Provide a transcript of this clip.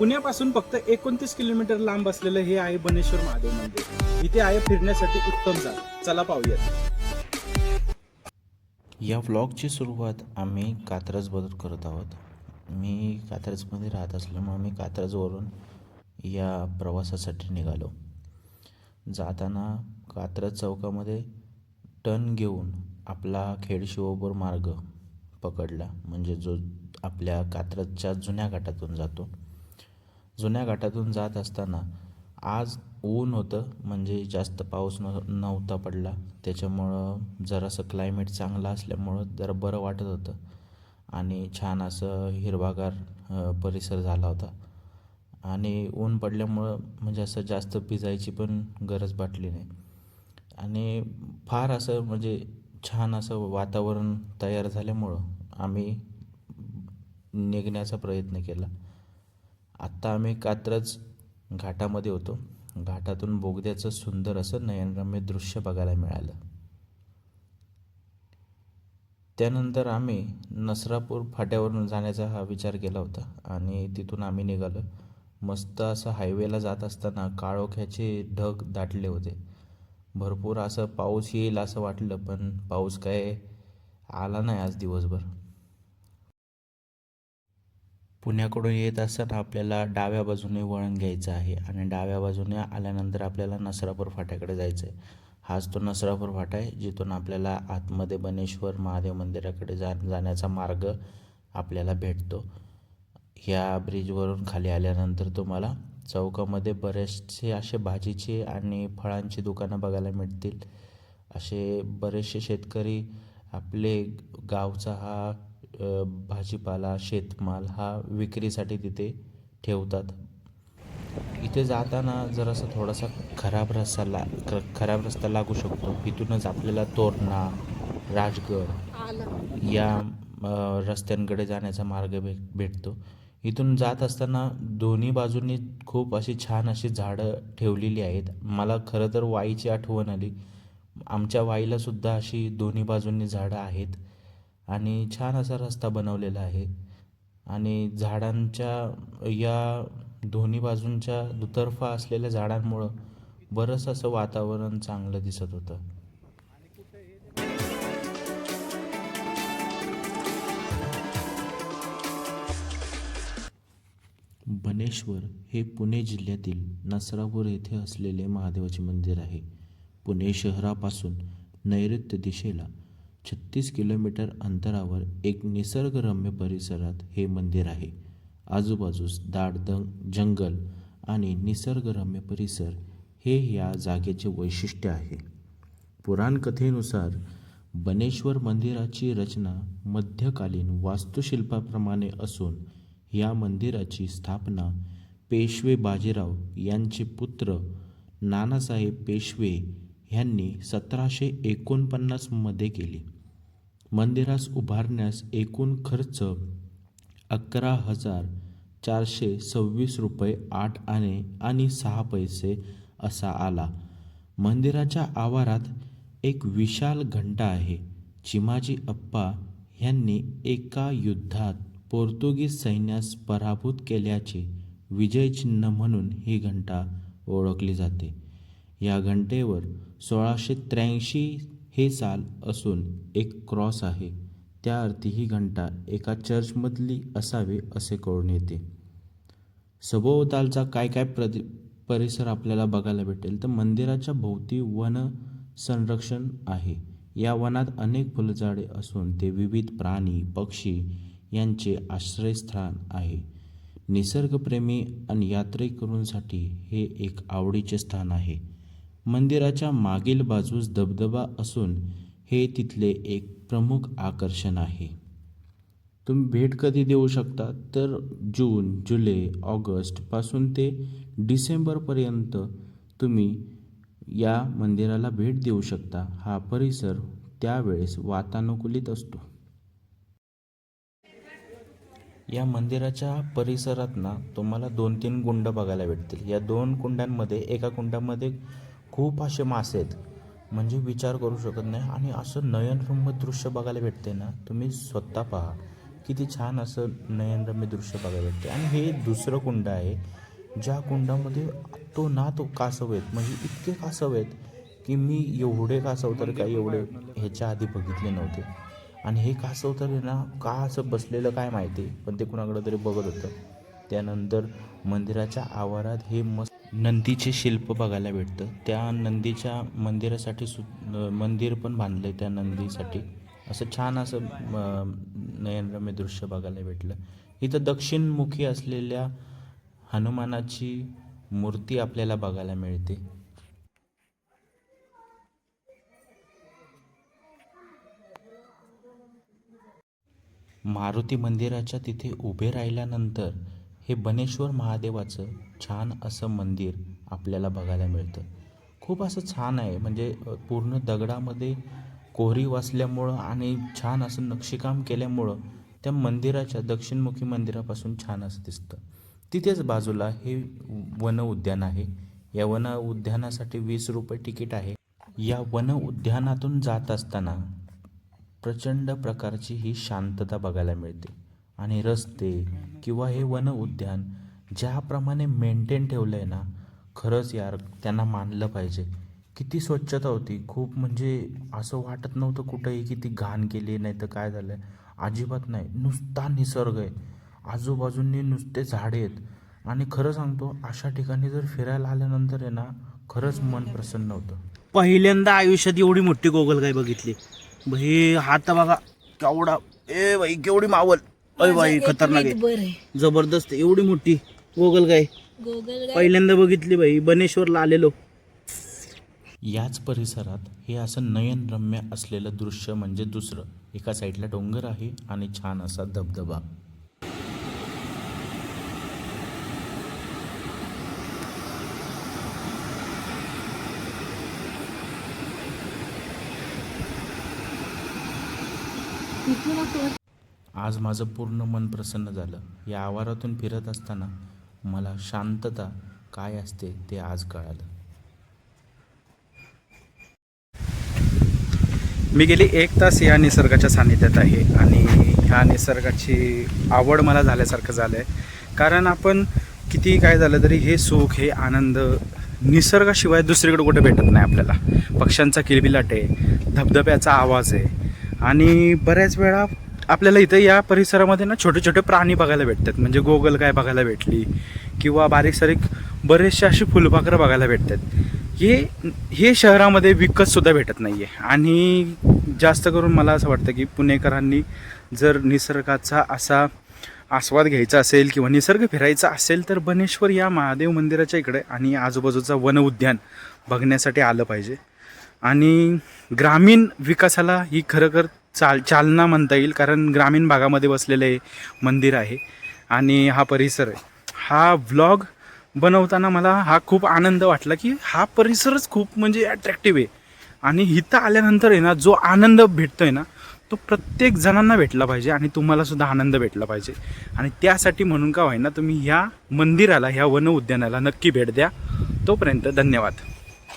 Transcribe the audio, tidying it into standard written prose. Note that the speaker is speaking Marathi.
पुण्यापासून फक्त 29 किलोमीटर लांब असलेलं हे आहे बनेश्वर महादेव मंदिर. इथे आहे फिरण्यासाठी उत्तम जागा. चला पाहूयात. या व्लॉगची सुरुवात आम्ही कात्रजमधून करत आहोत. मी कात्रजमध्ये राहत असल्यामुळे मी कात्रजवरून या प्रवासासाठी निघालो. जाताना कात्रज चौकामध्ये टर्न घेऊन आपला खेडशिवपूर मार्ग पकडला, म्हणजे जो आपल्या कात्रजच्या जुन्या घाटातून जातो. जुन्या घाटातून जात असताना आज ऊन होतं, म्हणजे जास्त पाऊस नव्हता पडला, त्याच्यामुळं जरासं क्लायमेट चांगलं असल्यामुळं जरा बरं वाटत होतं आणि छान असं हिरवागार परिसर झाला होता. आणि ऊन पडल्यामुळं म्हणजे असं जास्त भिजायची पण गरज वाटली नाही आणि फार असं म्हणजे छान असं वातावरण तयार झाल्यामुळं आम्ही निघण्याचा प्रयत्न केला. आत्ता आम्ही कात्रज घाटामध्ये होतो. घाटातून बोगद्याचं सुंदर असं नयनरम्य दृश्य बघायला मिळालं. त्यानंतर आम्ही नसरापूर फाट्यावरून जाण्याचा हा विचार केला होता आणि तिथून आम्ही निघालो. मस्त असं हायवेला जात असताना काळोख्याचे ढग दाटले होते. भरपूर असं पाऊस येईल असं वाटलं, पण पाऊस काय आला नाही आज दिवसभर. पुण्याकडून येत असताना आपल्याला डाव्या बाजूने वळण घ्यायचं आहे आणि डाव्या बाजूने आल्यानंतर आपल्याला नसरापूर फाट्याकडे जायचं आहे. हाच तो नसरापूर फाटा आहे, जिथून आपल्याला आतमध्ये बनेश्वर महादेव मंदिराकडे जाण्याचा मार्ग आपल्याला भेटतो. ह्या ब्रिजवरून खाली आल्यानंतर तुम्हाला चौकामध्ये बरेचसे असे भाजीचे आणि फळांची दुकानं बघायला मिळतील. असे बरेचसे शेतकरी आपले गावचा हा भाजीपाला शेतमाल हा विक्रीसाठी तिथे ठेवतात. इथे जाताना जरासा थोडासा खराब रस्ता लागू शकतो. इथूनच आपल्याला तोरणा, राजगड या रस्त्यांकडे जाण्याचा मार्ग भेटतो. इथून जात असताना दोन्ही बाजूंनी खूप अशी छान अशी झाडं ठेवलेली आहेत. मला खरं तर वाईची आठवण आली. आमच्या वाईलासुद्धा अशी दोन्ही बाजूंनी झाडं आहेत आणि छान असा रस्ता बनवलेला आहे आणि झाडांच्या या दोन्ही बाजूंच्या दुतर्फा असलेल्या झाडांमुळं बरंच असं वातावरण चांगलं दिसत होतं. बनेश्वर हे पुणे जिल्ह्यातील नसरापूर येथे असलेले महादेवाचे मंदिर आहे. पुणे शहरापासून नैऋत्य दिशेला 36 किलोमीटर अंतरावर एक निसर्गरम्य परिसरात हे मंदिर आहे. आजूबाजूस दाट जंगल आणि निसर्गरम्य परिसर हे या जागेचे वैशिष्ट्य आहे. पुराणकथेनुसार बनेश्वर मंदिराची रचना मध्यकालीन वास्तुशिल्पाप्रमाणे असून या मंदिराची स्थापना पेशवे बाजीराव यांचे पुत्र नानासाहेब पेशवे ह्यांनी 1749 मध्ये केली. मंदिरास उभारण्यास एकूण खर्च 11,426 रुपये 8 आणे आणि 6 पैसे असा आला. मंदिराच्या आवारात एक विशाल घंटा आहे. चिमाजी अप्पा ह्यांनी एका युद्धात पोर्तुगीज सैन्यास पराभूत केल्याचे विजयचिन्ह म्हणून ही घंटा ओळखली जाते. या घंटेवर 1683 हे साल असून एक क्रॉस आहे. त्या अर्थी ही घंटा एका चर्चमधली असावी असे कळून येते. सभोवतालचा काय परिसर आपल्याला बघायला भेटेल तर मंदिराच्या भोवती वन संरक्षण आहे. या वनात अनेक फुलझाडे असून ते विविध प्राणी पक्षी यांचे आश्रयस्थान आहे. निसर्गप्रेमी आणि यात्रेकरूंसाठी हे एक आवडीचे स्थान आहे. मंदिराच्या मागील बाजूस धबधबा असून हे तिथले एक प्रमुख आकर्षण आहे. तुम्ही भेट कधी देऊ शकता तर जून, जुलै, ऑगस्ट पासून ते डिसेंबरपर्यंत तुम्ही या मंदिराला भेट देऊ शकता. हा परिसर त्यावेळेस वातानुकूलित असतो. या मंदिराच्या परिसरात ना तुम्हाला 2-3 कुंड बघायला भेटतील. या 2 कुंडांमध्ये एका कुंडामध्ये खूप असे मासे आहेत, म्हणजे विचार करू शकत नाही. आणि असं नयनरम्य दृश्य बघायला भेटते ना, तुम्ही स्वतः पहा. किती छान असं नयनरम्य दृश्य बघायला भेटते. आणि हे दुसरं कुंड आहे, ज्या कुंडामध्ये तो कासव आहेत, म्हणजे इतके कासव आहेत की मी एवढे कासव तर काही एवढे ह्याच्या आधी बघितले नव्हते. आणि हे कासव तर आहे ना का असं बसलेलं काय माहिती, पण ते कुणाकडं तरी बघत होतं. त्यानंतर मंदिराच्या आवारात हे मस्त नंदीचे शिल्प बघायला भेटतं. त्या नंदीच्या मंदिरासाठी मंदिर पण बांधलं आहे त्या नंदीसाठी. असं छान असं नयनरम्य दृश्य बघायला भेटलं. इथं दक्षिणमुखी असलेल्या हनुमानाची मूर्ती आपल्याला बघायला मिळते. मारुती मंदिराच्या तिथे उभे राहिल्यानंतर हे बनेश्वर महादेवाचं छान असं मंदिर आपल्याला बघायला मिळतं. खूप असं छान आहे, म्हणजे पूर्ण दगडामध्ये कोरीव असल्यामुळं आणि छान असं नक्षीकाम केल्यामुळं त्या मंदिराच्या दक्षिणमुखी मंदिरापासून छान असं दिसतं. तिथेच बाजूला हे वन उद्यान आहे. या वन उद्यानासाठी 20 रुपये तिकीट आहे. या वन उद्यानातून जात असताना प्रचंड प्रकारची ही शांतता बघायला मिळते. आणि रस्ते किंवा हे वन उद्यान ज्याप्रमाणे मेंटेन ठेवलं आहे ना, खरंच यार त्यांना मानलं पाहिजे. किती स्वच्छता होती, खूप म्हणजे असं वाटत नव्हतं कुठंही की ती घाण केली नाही तर काय झालं आहे. अजिबात नाही, नुसता निसर्ग आहे, आजूबाजूंनी नुसते झाडे आहेत. आणि खरं सांगतो, अशा ठिकाणी जर फिरायला आल्यानंतर आहे ना, खरंच मन प्रसन्न होतं. पहिल्यांदा आयुष्यात एवढी मोठी गोगलगाय बघितली. भाई हात बघा केवढा, ए बाई केवढी मावल, अय बाई खतरनाक आहे, जबरदस्त एवढी मोठी गोगलगाय पहिल्यांदा बघितली बाई. बनेश्वरला आलेलो. याच परिसरात हे असं नयनरम्य असलेलं दृश्य म्हणजे दुसरं. एका साईडला डोंगर आहे आणि छान असा धबधबा. आज माझं पूर्ण मन प्रसन्न झालं. या आवारातून फिरत असताना मला शांतता काय असते ते आज कळालं. मी गेली 1 तास या निसर्गाच्या सानिध्यात आहे आणि ह्या निसर्गाची आवड मला झाल्यासारखं झालं आहे. कारण आपण किती काय झालं तरी हे सुख, हे आनंद निसर्गाशिवाय दुसरीकडे कुठे भेटत नाही आपल्याला. पक्ष्यांचा किलबिलाट आहे, धबधब्याचा आवाज आहे आणि बऱ्याच वेळा आपल्याला इथं या परिसरामध्ये ना छोटे छोटे प्राणी बघायला भेटतात. म्हणजे गोगलगाय बघायला भेटली किंवा बारीक सारीक बरेचसे अशी फुलपाखरं बघायला भेटतात. हे शहरामध्ये विकतसुद्धा भेटत नाही आहे. आणि जास्त करून मला असं वाटतं की पुणेकरांनी जर निसर्गाचा असा आस्वाद घ्यायचा असेल किंवा निसर्ग फिरायचा असेल तर बनेश्वर या महादेव मंदिराच्या इकडे आणि आजूबाजूचा वन उद्यान बघण्यासाठी आलं पाहिजे. आणि ग्रामीण विकासाला ही खरोखर चालना म्हणता येईल. कारण ग्रामीण भागामध्ये बसलेलं हे मंदिर आहे आणि हा परिसर आहे. हा व्लॉग बनवताना मला हा खूप आनंद वाटला की हा परिसरच खूप म्हणजे अट्रॅक्टिव्ह आहे. आणि इथं आल्यानंतर आहे ना, जो आनंद भेटतो आहे ना, तो प्रत्येक जणांना भेटला पाहिजे आणि तुम्हालासुद्धा आनंद भेटला पाहिजे. आणि त्यासाठी म्हणून का होईना तुम्ही ह्या मंदिराला, ह्या वन उद्यानाला नक्की भेट द्या. तोपर्यंत धन्यवाद.